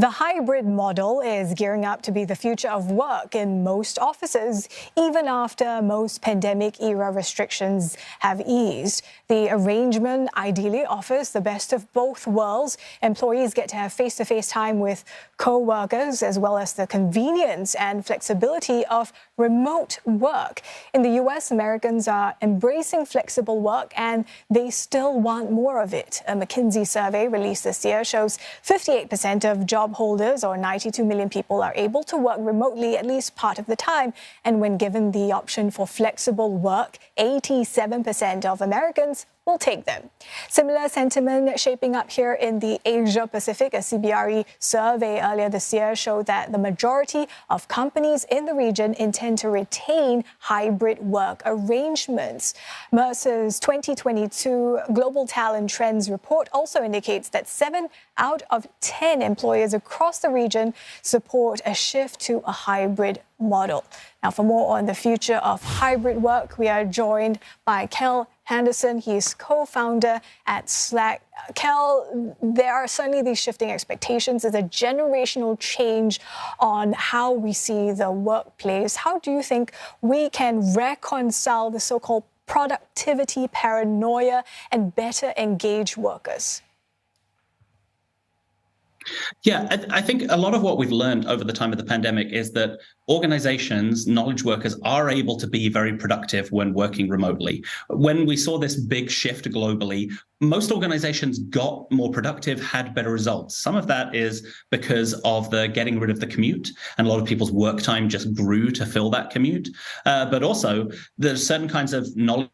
The hybrid model is gearing up to be the future of work in most offices, even after most pandemic-era restrictions have eased. The arrangement ideally offers the best of both worlds. Employees get to have face-to-face time with co-workers, as well as the convenience and flexibility of remote work. In the US, Americans are embracing flexible work, and they still want more of it. A McKinsey survey released this year shows 58% of job holders, or 92 million people, are able to work remotely at least part of the time. And when given the option for flexible work, 87% of Americans will take them. Similar sentiment shaping up here in the Asia Pacific. A CBRE survey earlier this year showed that the majority of companies in the region intend to retain hybrid work arrangements. Mercer's 2022 Global Talent Trends report also indicates that 7 out of 10 employers across the region support a shift to a hybrid model. Now, for more on the future of hybrid work, we are joined by Cal Henderson. He's co-founder at Slack. Cal, there are certainly these shifting expectations. There's a generational change on how we see the workplace. How do you think we can reconcile the so-called productivity paranoia and better engage workers? Yeah, I think a lot of what we've learned over the time of the pandemic is that organizations, knowledge workers, are able to be very productive when working remotely. When we saw this big shift globally, most organizations got more productive, had better results. Some of that is because of the getting rid of the commute, and a lot of people's work time just grew to fill that commute. But also, there's certain kinds of knowledge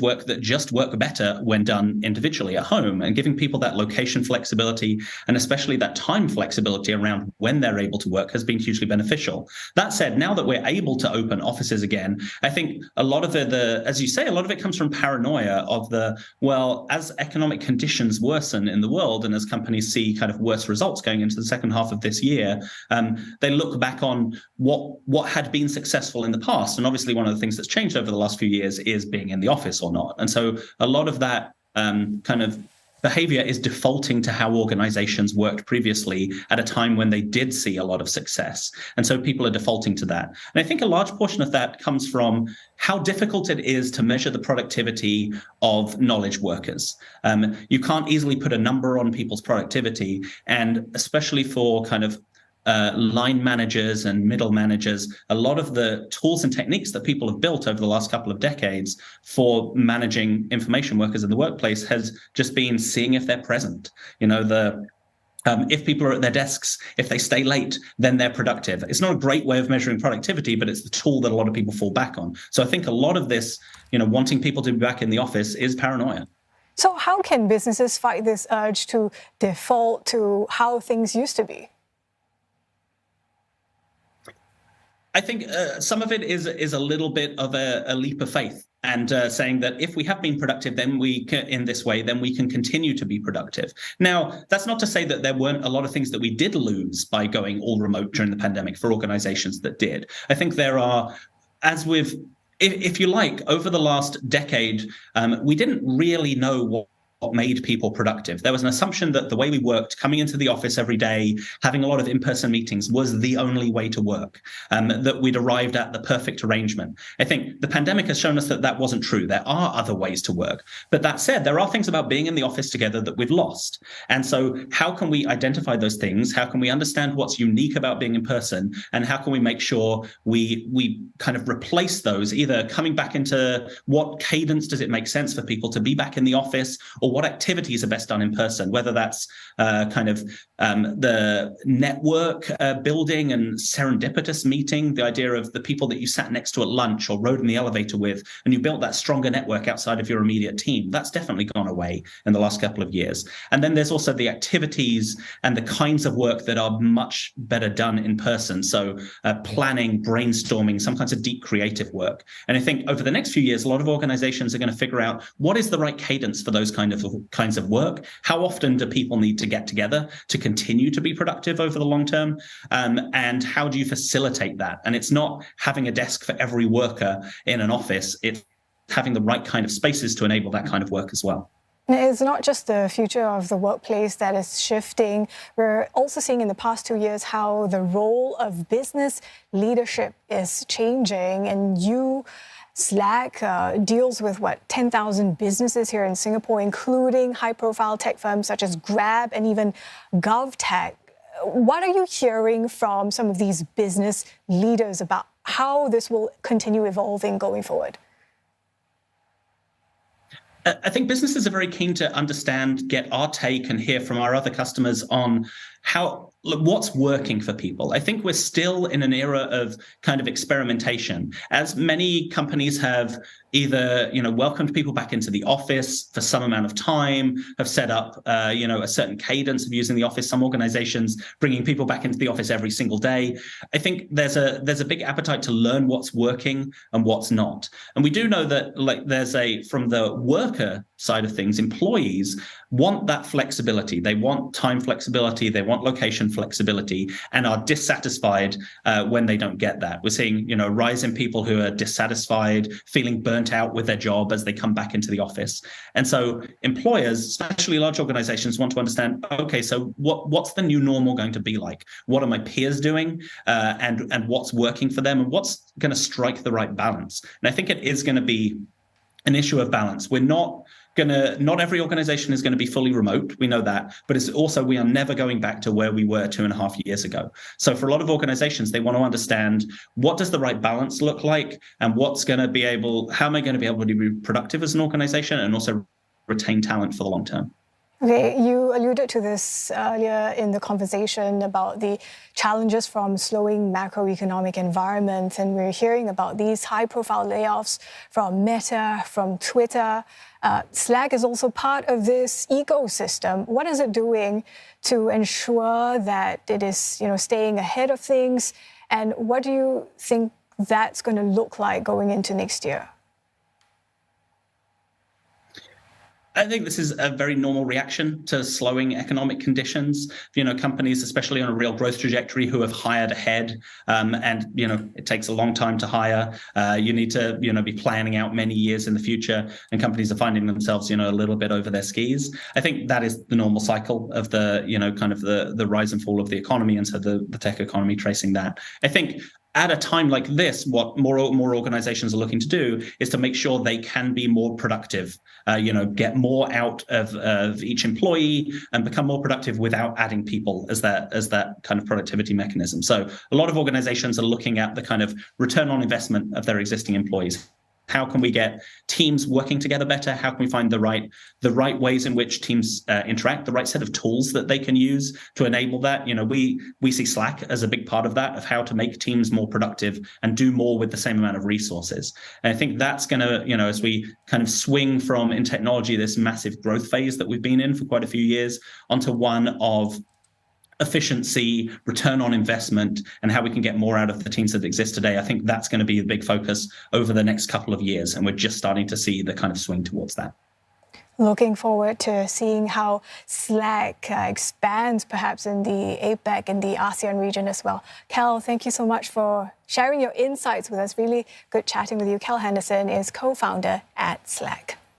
work that just work better when done individually at home, and giving people that location flexibility and especially that time flexibility around when they're able to work has been hugely beneficial. That said, now that we're able to open offices again, I think a lot of it, as you say, a lot of it comes from paranoia of as economic conditions worsen in the world and as companies see kind of worse results going into the second half of this year, they look back on what had been successful in the past. And obviously one of the things that's changed over the last few years is being in the office or not. And so a lot of that kind of behavior is defaulting to how organizations worked previously at a time when they did see a lot of success. And so people are defaulting to that. And I think a large portion of that comes from how difficult it is to measure the productivity of knowledge workers. You can't easily put a number on people's productivity, and especially for kind of line managers and middle managers, a lot of the tools and techniques that people have built over the last couple of decades for managing information workers in the workplace has just been seeing if they're present. If people are at their desks, if they stay late, then they're productive. It's not a great way of measuring productivity, but it's the tool that a lot of people fall back on. So I think a lot of this, wanting people to be back in the office is paranoia. So how can businesses fight this urge to default to how things used to be? I think some of it is a little bit of a leap of faith, and saying that if we have been productive, then we can continue to be productive. Now, that's not to say that there weren't a lot of things that we did lose by going all remote during the pandemic for organizations that did. I think there are, if you like, over the last decade, we didn't really know what made people productive. There was an assumption that the way we worked, coming into the office every day, having a lot of in-person meetings, was the only way to work, that we'd arrived at the perfect arrangement. I think the pandemic has shown us that that wasn't true. There are other ways to work. But that said, there are things about being in the office together that we've lost. And so how can we identify those things? How can we understand what's unique about being in person? And how can we make sure we kind of replace those, either coming back into what cadence does it make sense for people to be back in the office, or what activities are best done in person, whether that's the network building and serendipitous meeting, the idea of the people that you sat next to at lunch or rode in the elevator with, and you built that stronger network outside of your immediate team. That's definitely gone away in the last couple of years. And then there's also the activities and the kinds of work that are much better done in person. So planning, brainstorming, some kinds of deep creative work. And I think over the next few years, a lot of organizations are going to figure out what is the right cadence for those kinds of work. How often do people need to get together to continue to be productive over the long term? And how do you facilitate that? And it's not having a desk for every worker in an office. It's having the right kind of spaces to enable that kind of work as well. It's not just the future of the workplace that is shifting. We're also seeing in the past 2 years how the role of business leadership is changing. And Slack deals with, 10,000 businesses here in Singapore, including high-profile tech firms such as Grab and even GovTech. What are you hearing from some of these business leaders about how this will continue evolving going forward? I think businesses are very keen to understand, get our take, and hear from our other customers on what's working for people. I think we're still in an era of kind of experimentation, as many companies have either welcomed people back into the office for some amount of time, have set up a certain cadence of using the office. Some organizations bringing people back into the office every single day. I think there's a big appetite to learn what's working and what's not. And we do know that from the worker side of things, employees want that flexibility. They want time flexibility. They want location flexibility, and are dissatisfied when they don't get that. We're seeing, a rise in people who are dissatisfied, feeling burnt out with their job as they come back into the office. And so employers, especially large organizations, want to understand, okay, so what's the new normal going to be like? What are my peers doing? And what's working for them? And what's going to strike the right balance? And I think it is going to be an issue of balance. Not every organization is going to be fully remote. We know that, but it's also, we are never going back to where we were 2.5 years ago. So for a lot of organizations, they want to understand, what does the right balance look like, and how am I going to be able to be productive as an organization and also retain talent for the long term? Okay, you alluded to this earlier in the conversation about the challenges from slowing macroeconomic environment, and we're hearing about these high-profile layoffs from Meta, from Twitter. Slack is also part of this ecosystem. What is it doing to ensure that it is, staying ahead of things? And what do you think that's going to look like going into next year? I think this is a very normal reaction to slowing economic conditions. Companies, especially on a real growth trajectory, who have hired ahead, and it takes a long time to hire. You need to be planning out many years in the future, and companies are finding themselves a little bit over their skis. I think that is the normal cycle of the rise and fall of the economy, and so the tech economy tracing that. I think at a time like this, what more organizations are looking to do is to make sure they can be more productive, get more out of each employee and become more productive without adding people as that kind of productivity mechanism. So a lot of organizations are looking at the kind of return on investment of their existing employees. How can we get teams working together better? How can we find the right ways in which teams interact, the right set of tools that they can use to enable that? We see Slack as a big part of that, of how to make teams more productive and do more with the same amount of resources. And I think that's going to, as we kind of swing from, in technology, this massive growth phase that we've been in for quite a few years, onto one of efficiency, return on investment, and how we can get more out of the teams that exist today. I think that's going to be a big focus over the next couple of years, and we're just starting to see the kind of swing towards that. Looking forward to seeing how Slack expands perhaps in the APEC and the ASEAN region as well. Cal, thank you so much for sharing your insights with us. Really good chatting with you. Cal Henderson is co-founder at Slack.